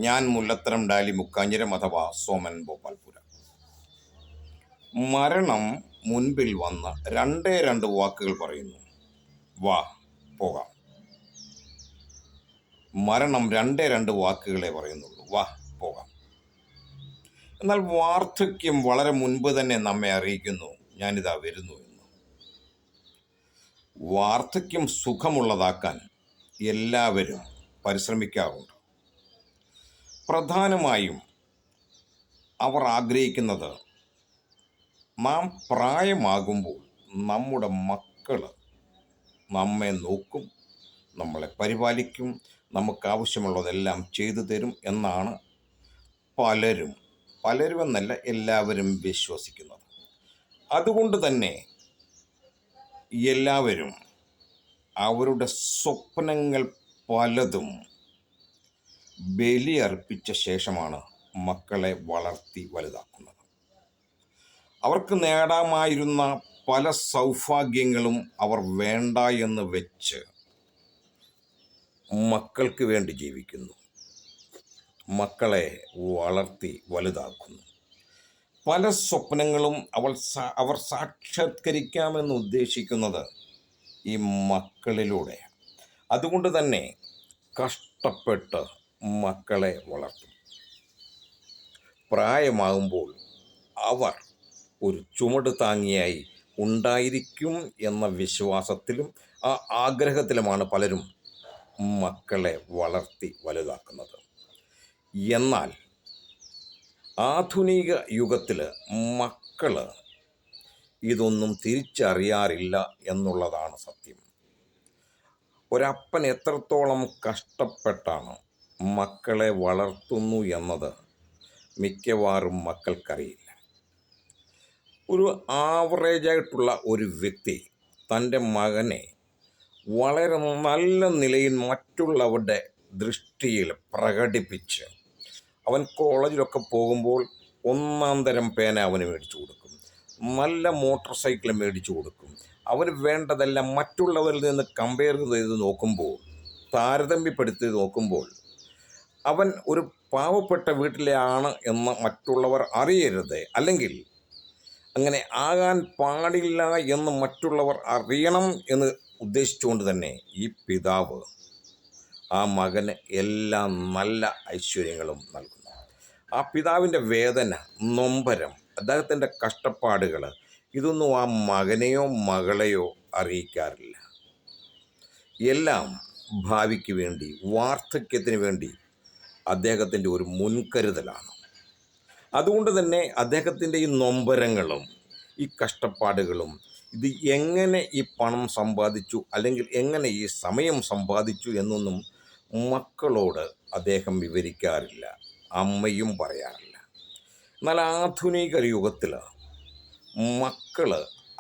ഞാൻ മുല്ലത്തരം ഡാലി മുക്കാഞ്ഞിരം അഥവാ സോമൻ ഭോപ്പാൽപുര. മരണം മുൻപിൽ വന്ന് രണ്ടേ രണ്ട് വാക്കുകൾ പറയുന്നു: വാ പോകാം. മരണം രണ്ടേ രണ്ട് വാക്കുകളെ പറയുന്നുള്ളൂ: വാ പോകാം. എന്നാൽ വാർദ്ധക്യം വളരെ മുൻപ് തന്നെ നമ്മെ അറിയിക്കുന്നു: ഞാനിതാ വരുന്നു എന്ന്. വാർദ്ധക്യം സുഖമുള്ളതാക്കാൻ എല്ലാവരും പരിശ്രമിക്കാറുണ്ട്. പ്രധാനമായും അവർ ആഗ്രഹിക്കുന്നത് നാം പ്രായമാകുമ്പോൾ നമ്മുടെ മക്കൾ നമ്മെ നോക്കും, നമ്മളെ പരിപാലിക്കും, നമുക്കാവശ്യമുള്ളതെല്ലാം ചെയ്തു തരും എന്നാണ് പലരും എന്നല്ല എല്ലാവരും വിശ്വസിക്കുന്നത്. അതുകൊണ്ട് തന്നെ എല്ലാവരും അവരുടെ സ്വപ്നങ്ങൾ പലതും ബലിയർപ്പിച്ച ശേഷമാണ് മക്കളെ വളർത്തി വലുതാക്കുന്നത്. അവർക്ക് നേടാമായിരുന്ന പല സൗഭാഗ്യങ്ങളും അവർ വേണ്ട എന്ന് വെച്ച് മക്കൾക്ക് വേണ്ടി ജീവിക്കുന്നു, മക്കളെ വളർത്തി വലുതാക്കുന്നു. പല സ്വപ്നങ്ങളും അവർ സാക്ഷാത്കരിക്കാമെന്ന് ഉദ്ദേശിക്കുന്നത് ഈ മക്കളിലൂടെ. അതുകൊണ്ട് തന്നെ കഷ്ടപ്പെട്ട് മക്കളെ വളർത്തും. പ്രായമാകുമ്പോൾ അവർ ഒരു ചുമട് താങ്ങിയായി ഉണ്ടായിരിക്കും എന്ന വിശ്വാസത്തിലും ആ ആഗ്രഹത്തിലുമാണ് പലരും മക്കളെ വളർത്തി വലുതാക്കുന്നത്. എന്നാൽ ആധുനിക യുഗത്തിൽ മക്കൾ ഇതൊന്നും തിരിച്ചറിയാറില്ല എന്നുള്ളതാണ് സത്യം. ഒരപ്പൻ എത്രത്തോളം കഷ്ടപ്പെട്ടാണ് മക്കളെ വളർത്തുന്നു എന്നത് മിക്കവാറും മക്കൾക്കറിയില്ല. ഒരു ആവറേജായിട്ടുള്ള ഒരു വ്യക്തി തൻ്റെ മകനെ വളരെ നല്ല നിലയിൽ മറ്റുള്ളവരുടെ ദൃഷ്ടിയിൽ പ്രകടിപ്പിച്ച് അവൻ കോളേജിലൊക്കെ പോകുമ്പോൾ ഒന്നാം തരം പേന അവന് മേടിച്ചു കൊടുക്കും, നല്ല മോട്ടോർ സൈക്കിൾ മേടിച്ചു കൊടുക്കും. അവന് വേണ്ടതെല്ലാം മറ്റുള്ളവരിൽ നിന്ന് കമ്പയർ ചെയ്ത് നോക്കുമ്പോൾ, താരതമ്യപ്പെടുത്തി നോക്കുമ്പോൾ അവൻ ഒരു പാവപ്പെട്ട വീട്ടിലെ ആണ് എന്ന് മറ്റുള്ളവർ അറിയരുത്, അല്ലെങ്കിൽ അങ്ങനെ ആകാൻ പാടില്ല എന്ന് മറ്റുള്ളവർ അറിയണം എന്ന് ഉദ്ദേശിച്ചുകൊണ്ട് തന്നെ ഈ പിതാവ് ആ മകന് എല്ലാ നല്ല ഐശ്വര്യങ്ങളും നൽകുന്നു. ആ പിതാവിൻ്റെ വേദന, നൊമ്പരം, അദ്ദേഹത്തിൻ്റെ കഷ്ടപ്പാടുകൾ ഇതൊന്നും ആ മകനെയോ മകളെയോ അറിയിക്കാറില്ല. എല്ലാം ഭാവിക്ക് വേണ്ടി, വാർദ്ധക്യത്തിന് വേണ്ടി അദ്ദേഹത്തിൻ്റെ ഒരു മുൻകരുതലാണ്. അതുകൊണ്ട് തന്നെ അദ്ദേഹത്തിൻ്റെ ഈ നൊമ്പരങ്ങളും ഈ കഷ്ടപ്പാടുകളും, ഇത് എങ്ങനെ ഈ പണം സമ്പാദിച്ചു അല്ലെങ്കിൽ എങ്ങനെ ഈ സമയം സമ്പാദിച്ചു എന്നൊന്നും മക്കളോട് അദ്ദേഹം വിവരിക്കാറില്ല, അമ്മയും പറയാറില്ല. എന്നാൽ ആധുനിക യുഗത്തിൽ മക്കൾ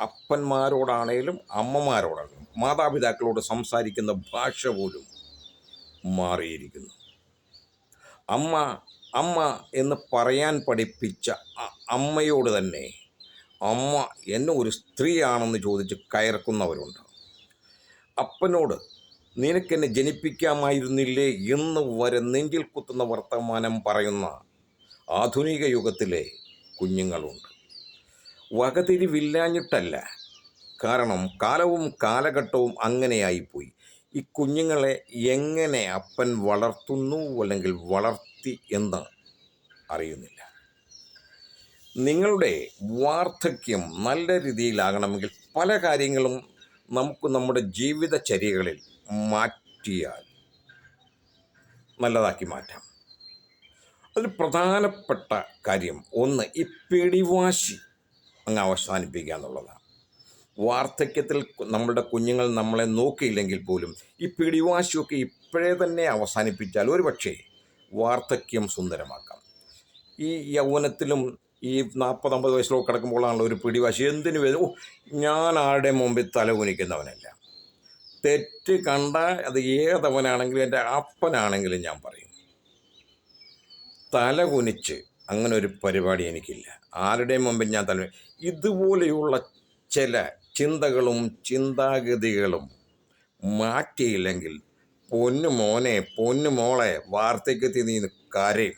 അപ്പന്മാരോടാണേലും അമ്മമാരോടാണേലും മാതാപിതാക്കളോട് സംസാരിക്കുന്ന ഭാഷ പോലും മാറിയിരിക്കുന്നു. അമ്മ അമ്മ എന്ന് പറയാൻ പഠിപ്പിച്ച അമ്മയോട് തന്നെ അമ്മ എന്നെ ഒരു സ്ത്രീയാണെന്ന് ചോദിച്ച് കയർക്കുന്നവരുണ്ട്. അപ്പനോട് നിനക്കെന്നെ ജനിപ്പിക്കാമായിരുന്നില്ലേ എന്ന് വരെ നെഞ്ചിൽ കുത്തുന്ന വർത്തമാനം പറയുന്ന ആധുനിക യുഗത്തിലെ കുഞ്ഞുങ്ങളുണ്ട്. വകതിരിവില്ലാഞ്ഞിട്ടല്ല, കാരണം കാലവും കാലഘട്ടവും അങ്ങനെയായിപ്പോയി. ഈ കുഞ്ഞുങ്ങളെ എങ്ങനെ അപ്പൻ വളർത്തുന്നു അല്ലെങ്കിൽ വളർത്തി എന്ന് അറിയുന്നില്ല. നിങ്ങളുടെ വാർദ്ധക്യം നല്ല രീതിയിലാകണമെങ്കിൽ പല കാര്യങ്ങളും നമുക്ക് നമ്മുടെ ജീവിതചര്യകളിൽ മാറ്റിയാൽ നല്ലതാക്കി മാറ്റാം. അതിൽ പ്രധാനപ്പെട്ട കാര്യം ഒന്ന്, ഈ പിടിവാശി അങ്ങ് അവസാനിപ്പിക്കുക എന്നുള്ളതാണ്. വാർദ്ധക്യത്തിൽ നമ്മളുടെ കുഞ്ഞുങ്ങൾ നമ്മളെ നോക്കിയില്ലെങ്കിൽ പോലും ഈ പിടിവാശിയൊക്കെ ഇപ്പോഴേ തന്നെ അവസാനിപ്പിച്ചാൽ ഒരുപക്ഷേ വാർദ്ധക്യം സുന്ദരമാക്കാം. ഈ യൗവനത്തിലും ഈ 40-50 വയസ്സിലൊക്കെ കിടക്കുമ്പോഴാണല്ലോ ഒരു പിടിവാശി. എന്തിനു വരും? ഞാൻ ആരുടെ മുമ്പിൽ തലകുനിക്കുന്നവനല്ല. തെറ്റ് കണ്ട അത് ഏതവനാണെങ്കിലും എൻ്റെ അപ്പനാണെങ്കിലും ഞാൻ പറയും. തലകുനിച്ച് അങ്ങനെ ഒരു പരിപാടി എനിക്കില്ല. ആരുടെയും മുമ്പിൽ ഞാൻ ഇതുപോലെയുള്ള ചില ചിന്തകളും ചിന്താഗതികളും മാറ്റിയില്ലെങ്കിൽ പൊന്നു മോനെ, പൊന്നു മോളെ, വാർദ്ധക്യത്തിൽ നീ കരയും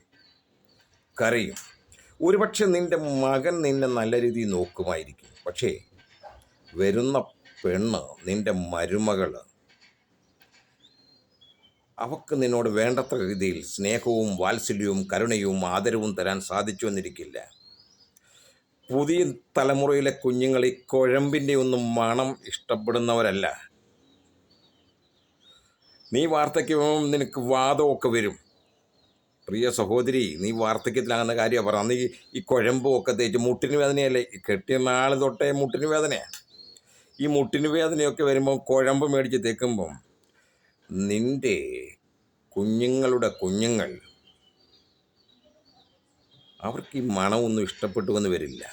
കരയും. ഒരുപക്ഷെ നിൻ്റെ മകൻ നിന്നെ നല്ല രീതിയിൽ നോക്കുമായിരിക്കും. പക്ഷേ വരുന്ന പെണ്ണ്, നിൻ്റെ മരുമകൾ, അവക്ക് നിന്നോട് വേണ്ടത്ര രീതിയിൽ സ്നേഹവും വാത്സല്യവും കരുണയും ആദരവും തരാൻ സാധിച്ചു എന്നിരിക്കില്ല. പുതിയ തലമുറയിലെ കുഞ്ഞുങ്ങൾ ഈ കുഴമ്പിൻ്റെ ഒന്നും മണം ഇഷ്ടപ്പെടുന്നവരല്ല. നീ വാർദ്ധക്യവും നിനക്ക് വാദമൊക്കെ വരും. പ്രിയ സഹോദരി, നീ വാർദ്ധക്യത്തിലാകുന്ന കാര്യമാണ് പറ. അന്ന് ഈ കുഴമ്പും ഒക്കെ തേച്ച് മുട്ടിന് വേദനയല്ലേ, കെട്ടിയ നാൾ തൊട്ടേ മുട്ടിന് വേദനയാണ്. ഈ മുട്ടിന് വേദനയൊക്കെ വരുമ്പം കുഴമ്പ് മേടിച്ച് തേക്കുമ്പം നിൻ്റെ കുഞ്ഞുങ്ങളുടെ കുഞ്ഞുങ്ങൾ അവർക്ക് ഈ മണമൊന്നും ഇഷ്ടപ്പെട്ടുവെന്ന് വരില്ല.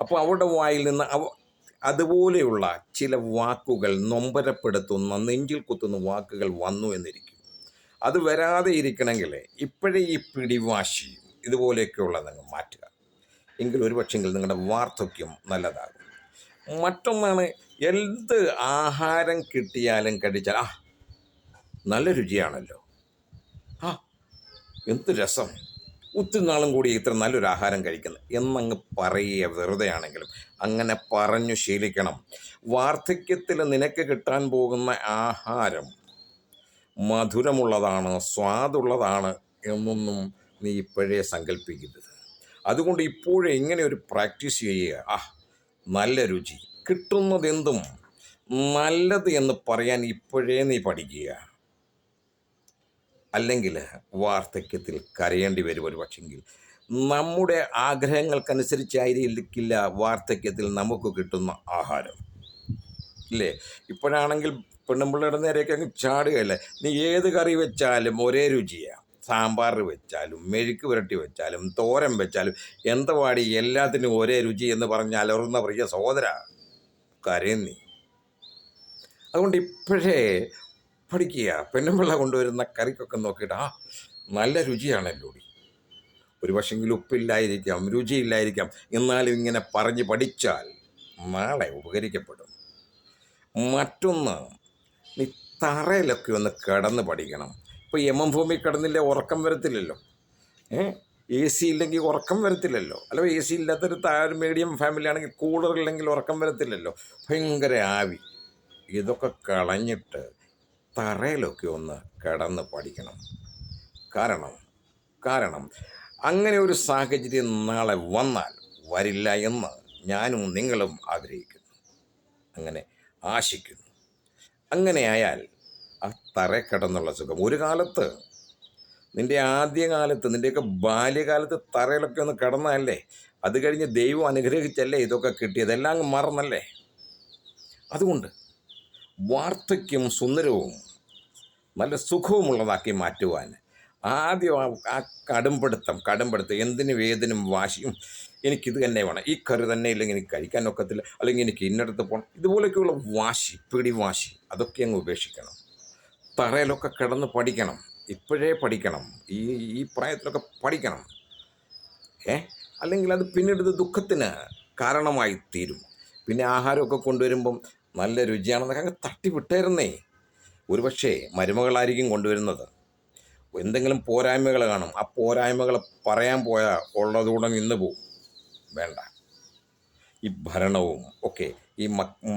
അപ്പോൾ അവരുടെ വായിൽ നിന്ന് അതുപോലെയുള്ള ചില വാക്കുകൾ, നൊമ്പരപ്പെടുത്തുന്ന, നെഞ്ചിൽ കുത്തുന്ന വാക്കുകൾ വന്നു എന്നിരിക്കും. അത് വരാതെ ഇരിക്കണമെങ്കിൽ ഇപ്പോഴേ ഈ പിടിവാശി ഇതുപോലെയൊക്കെയുള്ളതങ്ങ് മാറ്റുക. എങ്കിൽ ഒരുപക്ഷെങ്കിൽ നിങ്ങളുടെ വാർദ്ധക്യം നല്ലതാകും. മറ്റൊന്നാണ്, എന്ത് ആഹാരം കിട്ടിയാലും കഴിച്ചാൽ നല്ല രുചിയാണല്ലോ, എന്ത് രസം, ഒത്തിരി നാളും കൂടി ഇത്ര നല്ലൊരു ആഹാരം കഴിക്കുന്നത് എന്നങ്ങ് പറയുക. വെറുതെ ആണെങ്കിലും അങ്ങനെ പറഞ്ഞു ശീലിക്കണം. വാർദ്ധക്യത്തിൽ നിനക്ക് കിട്ടാൻ പോകുന്ന ആഹാരം മധുരമുള്ളതാണ്, സ്വാദുള്ളതാണ് എന്നൊന്നും നീ ഇപ്പോഴേ സങ്കല്പിക്കരുത്. അതുകൊണ്ട് ഇപ്പോഴേ ഇങ്ങനെ ഒരു പ്രാക്ടീസ് ചെയ്യുക. നല്ല രുചി, കിട്ടുന്നതെന്തും നല്ലത് എന്ന് പറയാൻ ഇപ്പോഴേ നീ പഠിക്കുക. അല്ലെങ്കിൽ വാർദ്ധക്യത്തിൽ കരയേണ്ടി വരും. ഒരു പക്ഷെങ്കിൽ നമ്മുടെ ആഗ്രഹങ്ങൾക്കനുസരിച്ചായിരിക്കില്ല വാർദ്ധക്യത്തിൽ നമുക്ക് കിട്ടുന്ന ആഹാരം, ഇല്ലേ? ഇപ്പോഴാണെങ്കിൽ പെണ്ണുമ്പിള്ളയുടെ നേരെയൊക്കെ അങ്ങ് ചാടുകയല്ലേ. നീ ഏത് കറി വെച്ചാലും ഒരേ രുചിയാണ്. സാമ്പാർ വെച്ചാലും മെഴുക്ക് പുരട്ടി വെച്ചാലും തോരൻ വെച്ചാലും എന്താ പാടി, എല്ലാത്തിനും ഒരേ രുചി എന്ന് പറഞ്ഞ് അലറുന്ന പ്രിയ സഹോദര, കരയും നീ. അതുകൊണ്ട് ഇപ്പോഴേ പഠിക്കുക. പെണ്ണുമ്പിള്ള കൊണ്ടുവരുന്ന കറിക്കൊക്കെ നോക്കിയിട്ട് നല്ല രുചിയാണല്ലോ. ഒരു പക്ഷെങ്കിൽ ഉപ്പില്ലായിരിക്കാം, രുചിയില്ലായിരിക്കാം, എന്നാലും ഇങ്ങനെ പറഞ്ഞ് പഠിച്ചാൽ നാളെ ഉപകരിക്കപ്പെടും. മറ്റൊന്ന്, നീ തറയിലൊക്കെ ഒന്ന് കിടന്ന് പഠിക്കണം. ഇപ്പോൾ യമം ഭൂമി കിടന്നില്ലേ ഉറക്കം വരത്തില്ലല്ലോ. AC ഇല്ലെങ്കിൽ ഉറക്കം വരത്തില്ലല്ലോ. അല്ല, AC ഇല്ലാത്തൊരു മീഡിയം ഫാമിലി ആണെങ്കിൽ കൂളറില്ലെങ്കിൽ ഉറക്കം വരത്തില്ലല്ലോ. ഭയങ്കര ആവി. ഇതൊക്കെ കളഞ്ഞിട്ട് തറയിലൊക്കെ ഒന്ന് കിടന്ന് പഠിക്കണം. കാരണം അങ്ങനെ ഒരു സാഹചര്യം നാളെ വന്നാൽ വരില്ല എന്ന് ഞാനും നിങ്ങളും ആഗ്രഹിക്കുന്നു, അങ്ങനെ ആശിക്കുന്നു. അങ്ങനെയായാൽ ആ തറയിൽ കിടന്നുള്ള സുഖം, ഒരു കാലത്ത് നിൻ്റെ ആദ്യകാലത്ത്, നിൻ്റെയൊക്കെ ബാല്യകാലത്ത് തറയിലൊക്കെ ഒന്ന് കിടന്നതല്ലേ. അത് കഴിഞ്ഞ് ദൈവം അനുഗ്രഹിച്ചല്ലേ ഇതൊക്കെ കിട്ടിയത്, എല്ലാം അങ്ങ് മറന്നല്ലേ. അതുകൊണ്ട് വാർദ്ധക്യം സുന്ദരവും നല്ല സുഖവുമുള്ളതാക്കി മാറ്റുവാൻ ആദ്യം ആ കടുംപിടുത്തം, എന്തിനും ഏതിനും വാശിയും, എനിക്കിത് തന്നെ വേണം, ഈ കറി തന്നെ ഇല്ലെങ്കിൽ എനിക്ക് കഴിക്കാൻ ഒക്കത്തില്ല, അല്ലെങ്കിൽ എനിക്ക് ഇന്നടത്ത് പോകണം, ഇതുപോലെയൊക്കെയുള്ള വാശി, പിടിവാശി, അതൊക്കെ അങ്ങ് ഉപേക്ഷിക്കണം. തറയിലൊക്കെ കിടന്ന് പഠിക്കണം. ഇപ്പോഴേ പഠിക്കണം. ഈ പ്രായത്തിലൊക്കെ പഠിക്കണം. അല്ലെങ്കിൽ അത് പിന്നീട് ദുഃഖത്തിന് കാരണമായി തീരും. പിന്നെ ആഹാരമൊക്കെ കൊണ്ടുവരുമ്പം നല്ല രുചിയാണെന്നൊക്കെ അങ്ങ് തട്ടിവിട്ടായിരുന്നേ. ഒരുപക്ഷെ മരുമകളായിരിക്കും കൊണ്ടുവരുന്നത്. എന്തെങ്കിലും പോരായ്മകൾ കാണും. ആ പോരായ്മകൾ പറയാൻ പോയാൽ ഉള്ളതുകൂടെ നിന്ന് പോവും. വേണ്ട. ഈ ഭരണവും ഒക്കെ ഈ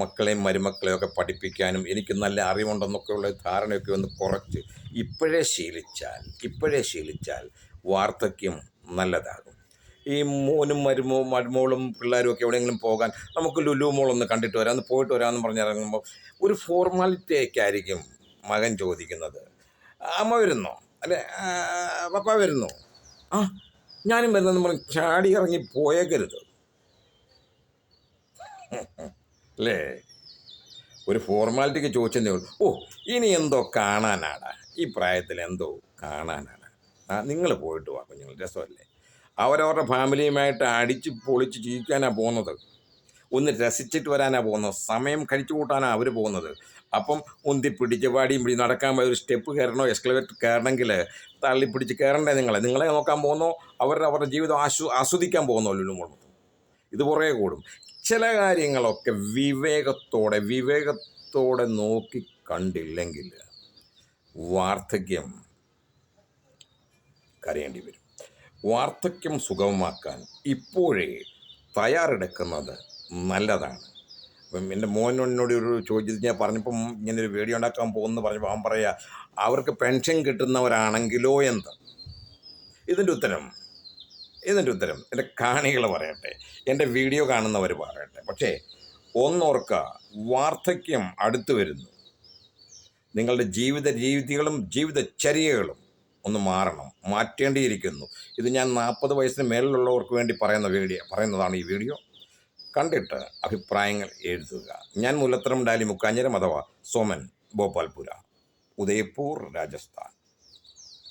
മക്കളെയും മരുമക്കളെയും ഒക്കെ പഠിപ്പിക്കാനും എനിക്ക് നല്ല അറിവുണ്ടെന്നൊക്കെയുള്ള ധാരണയൊക്കെ ഒന്ന് കുറച്ച് ഇപ്പോഴേ ശീലിച്ചാൽ വാർദ്ധക്യം നല്ലതാകും. ഈ മോനും മരുമോളും പിള്ളേരും ഒക്കെ എവിടെയെങ്കിലും പോകാൻ, നമുക്ക് ലുലു മോളൊന്ന് കണ്ടിട്ട് വരാം, ഒന്ന് പോയിട്ട് വരാമെന്ന് പറഞ്ഞിറങ്ങുമ്പോൾ ഒരു ഫോർമാലിറ്റിയൊക്കെ ആയിരിക്കും മകൻ ചോദിക്കുന്നത്. അമ്മ വരുന്നോ, അല്ലെ പപ്പ വരുന്നോ, ഞാനും വരുന്നെന്ന് പറഞ്ഞ് ചാടി ഇറങ്ങി പോയേക്കരുത്, അല്ലേ? ഒരു ഫോർമാലിറ്റിക്ക് ചോദിച്ചതേ ഉള്ളൂ. ഇനി എന്തോ കാണാനാടാ, ഈ പ്രായത്തിൽ എന്തോ കാണാനാണ്. നിങ്ങൾ പോയിട്ട് വാ കുഞ്ഞുങ്ങൾ, രസമല്ലേ? അവരവരുടെ ഫാമിലിയുമായിട്ട് അടിച്ച് പൊളിച്ച് ജീവിക്കാനാണ് പോകുന്നത്, ഒന്ന് രസിച്ചിട്ട് വരാനാണ് പോകുന്നത്, സമയം കഴിച്ചു കൂട്ടാനാണ് അവർ പോകുന്നത്. അപ്പം ഉന്തിപ്പിടിച്ച് പാടിയും പിടിച്ച് നടക്കാൻ പോയ ഒരു സ്റ്റെപ്പ് കയറണോ, എസ്കലേറ്റർ കയറണമെങ്കിൽ തള്ളിപ്പിടിച്ച് കയറണ്ടേ? നിങ്ങളെ നോക്കാൻ പോകുന്നോ, അവരുടെ ജീവിതം ആസ്വദിക്കാൻ പോകുന്നല്ലോ. ഇത് പുറകെ കൂടും. ചില കാര്യങ്ങളൊക്കെ വിവേകത്തോടെ നോക്കി കണ്ടില്ലെങ്കിൽ വാർദ്ധക്യം കരയേണ്ടി വരും. വാർദ്ധക്യം സുഗമമാക്കാൻ ഇപ്പോഴേ തയ്യാറെടുക്കുന്നത് നല്ലതാണ്. അപ്പം എൻ്റെ മോനോട് ഒരു ചോദ്യത്തിൽ ഞാൻ പറഞ്ഞപ്പം ഇങ്ങനെ ഒരു വീഡിയോ ഉണ്ടാക്കാൻ പോകുമെന്ന് പറഞ്ഞപ്പോൾ അവൻ പറയുക അവർക്ക് പെൻഷൻ കിട്ടുന്നവരാണെങ്കിലോ എന്ത്. ഇതിൻ്റെ ഉത്തരം എൻ്റെ കാണികൾ പറയട്ടെ, എൻ്റെ വീഡിയോ കാണുന്നവർ പറയട്ടെ. പക്ഷേ ഒന്നോർക്കുക, വാർദ്ധക്യം അടുത്തു വരുന്നു. നിങ്ങളുടെ ജീവിത രീതികളും ജീവിതചര്യകളും ഒന്ന് മാറ്റേണ്ടിയിരിക്കുന്നു. ഇത് ഞാൻ 40 വയസ്സിന് മേലിലുള്ളവർക്ക് വേണ്ടി പറയുന്നതാണ് ഈ വീഡിയോ. കണ്ടിട്ട് അഭിപ്രായങ്ങൾ എഴുതുക. ഞാൻ മുല്ലത്തരം ഡാലി മുക്കാഞ്ഞിരം അഥവാ സോമൻ, ഭോപ്പാൽപുര, ഉദയ്പൂർ, രാജസ്ഥാൻ.